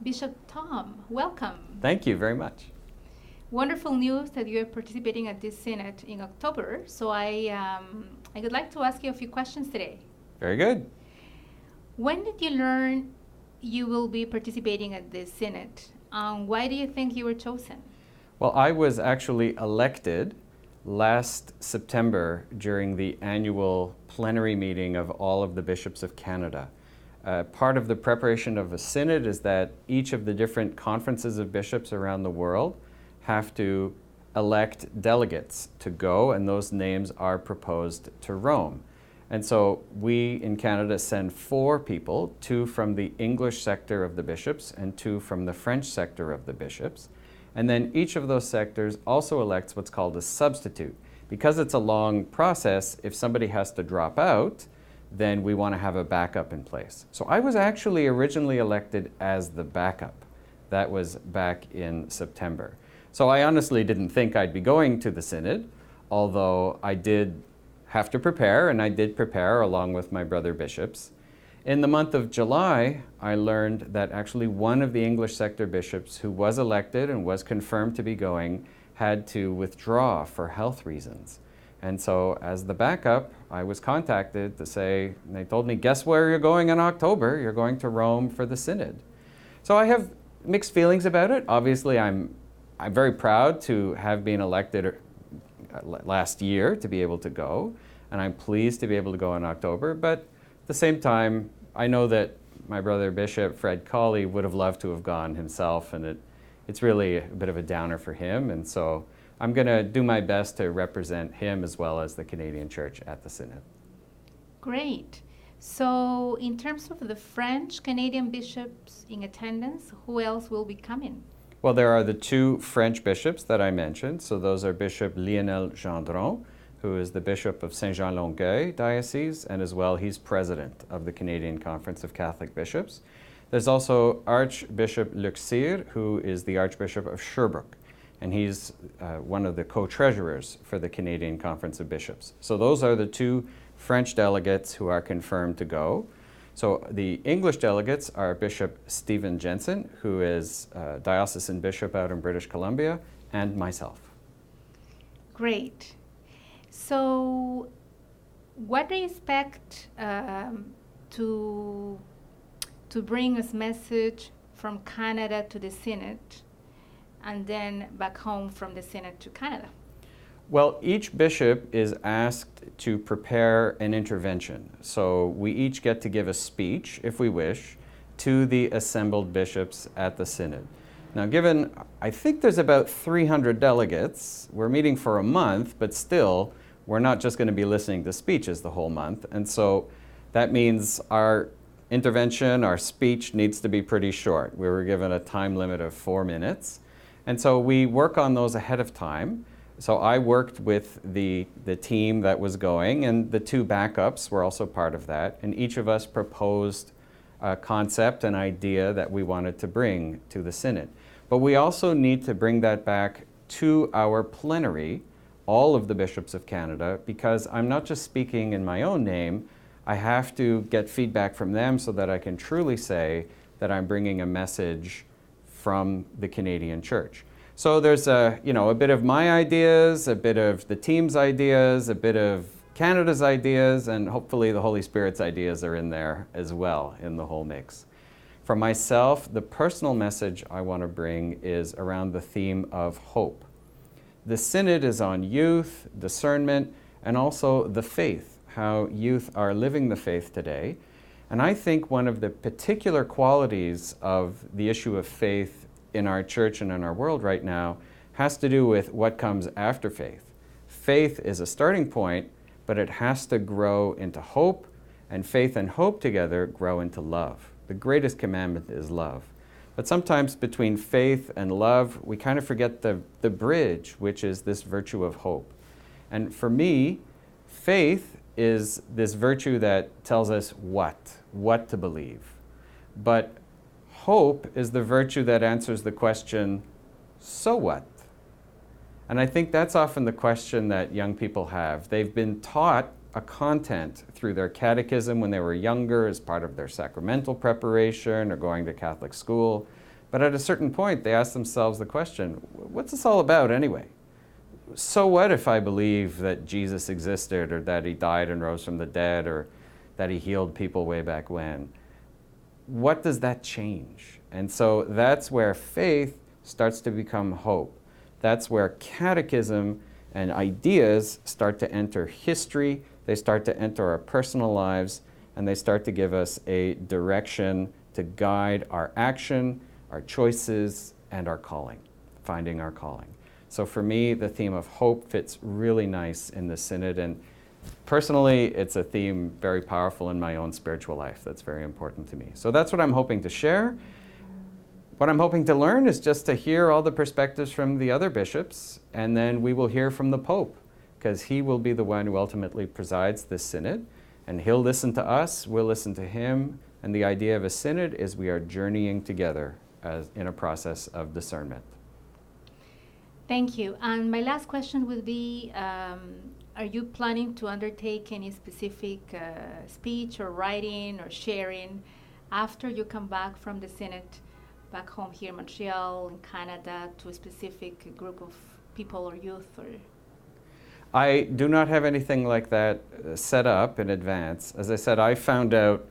Bishop Tom, welcome. Thank you very much. Wonderful news that you're participating at this synod in October. So I would like to ask you a few questions today. Very good. When did you learn you will be participating at this synod? Why do you think you were chosen? Well, I was actually elected last September during the annual plenary meeting of all of the bishops of Canada. Part of the preparation of a synod is that each of the different conferences of bishops around the world have to elect delegates to go, and those names are proposed to Rome. And so we in Canada send 4 people, 2 from the English sector of the bishops and 2 from the French sector of the bishops. And then each of those sectors also elects what's called a substitute. Because it's a long process, if somebody has to drop out, then we want to have a backup in place. So I was actually originally elected as the backup. That was back in September. So I honestly didn't think I'd be going to the synod, although I did have to prepare, and I did prepare along with my brother bishops. In the month of July, I learned that actually one of the English sector bishops who was elected and was confirmed to be going had to withdraw for health reasons. And so as the backup, I was contacted to say, and they told me, guess where you're going in October? You're going to Rome for the synod. So I have mixed feelings about it. Obviously, I'm very proud to have been elected last year to be able to go, and I'm pleased to be able to go in October. But at the same time, I know that my brother Bishop Fred Colley would have loved to have gone himself, and it's really a bit of a downer for him. And so I'm going to do my best to represent him as well as the Canadian Church at the Synod. Great. So in terms of the French Canadian bishops in attendance, who else will be coming? Well, there are the 2 French bishops that I mentioned. So those are Bishop Lionel Gendron, who is the Bishop of Saint-Jean-Longueuil Diocese, and as well he's president of the Canadian Conference of Catholic Bishops. There's also Archbishop Luc Cyr, who is the Archbishop of Sherbrooke, and he's one of the co-treasurers for the Canadian Conference of Bishops. So those are the 2 French delegates who are confirmed to go. So the English delegates are Bishop Stephen Jensen, who is diocesan bishop out in British Columbia, and myself. Great. So what do you expect to bring us message from Canada to the Synod and then back home from the Synod to Canada? Well, each bishop is asked to prepare an intervention. So we each get to give a speech, if we wish, to the assembled bishops at the Synod. Now, given I think there's about 300 delegates, we're meeting for a month, but still, we're not just going to be listening to speeches the whole month. And so that means our intervention, our speech needs to be pretty short. We were given a time limit of 4 minutes. And so we work on those ahead of time. So I worked with the team that was going, and the 2 backups were also part of that. And each of us proposed a concept, an idea that we wanted to bring to the Synod. But we also need to bring that back to our plenary, all of the bishops of Canada, because I'm not just speaking in my own name. I have to get feedback from them so that I can truly say that I'm bringing a message from the Canadian Church. So there's a bit of my ideas, a bit of the team's ideas, a bit of Canada's ideas, and hopefully the Holy Spirit's ideas are in there as well in the whole mix. For myself, the personal message I want to bring is around the theme of hope. The Synod is on youth, discernment, and also the faith, how youth are living the faith today. And I think one of the particular qualities of the issue of faith in our church and in our world right now has to do with what comes after faith. Faith is a starting point, but it has to grow into hope, and faith and hope together grow into love. The greatest commandment is love. But sometimes between faith and love, we kind of forget the bridge, which is this virtue of hope. And for me, faith is this virtue that tells us what to believe. But hope is the virtue that answers the question, so what? And I think that's often the question that young people have. They've been taught a content through their catechism when they were younger as part of their sacramental preparation or going to Catholic school. But at a certain point, they ask themselves the question, what's this all about anyway? So what if I believe that Jesus existed, or that he died and rose from the dead, or that he healed people way back when? What does that change? And so that's where faith starts to become hope. That's where catechism and ideas start to enter history, they start to enter our personal lives, and they start to give us a direction to guide our action, our choices, and our calling, finding our calling. So for me, the theme of hope fits really nice in the Synod, and personally, it's a theme very powerful in my own spiritual life that's very important to me. So that's what I'm hoping to share. What I'm hoping to learn is just to hear all the perspectives from the other bishops, and then we will hear from the Pope, because he will be the one who ultimately presides this Synod, and he'll listen to us, we'll listen to him, and the idea of a Synod is we are journeying together as in a process of discernment. Thank you. And my last question would be, are you planning to undertake any specific speech or writing or sharing after you come back from the Synod back home here in Montreal, in Canada, to a specific group of people or youth? Or I do not have anything like that set up in advance. As I said, I found out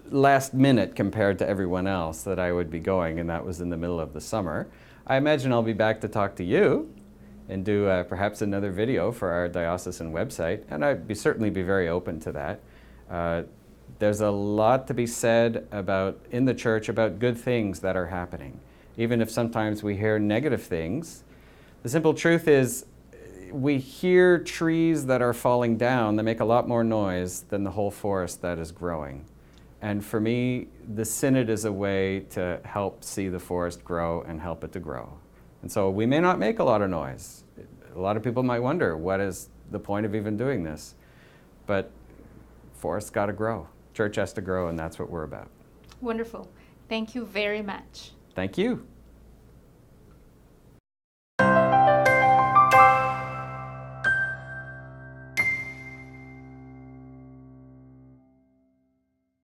last minute compared to everyone else that I would be going, and that was in the middle of the summer. I imagine I'll be back to talk to you and do perhaps another video for our diocesan website, and I'd certainly be very open to that. There's a lot to be said in the church about good things that are happening. Even if sometimes we hear negative things, the simple truth is we hear trees that are falling down that make a lot more noise than the whole forest that is growing. And for me, the Synod is a way to help see the forest grow and help it to grow. And so we may not make a lot of noise. A lot of people might wonder, what is the point of even doing this? But forest's got to grow. Church has to grow, and that's what we're about. Wonderful. Thank you very much. Thank you.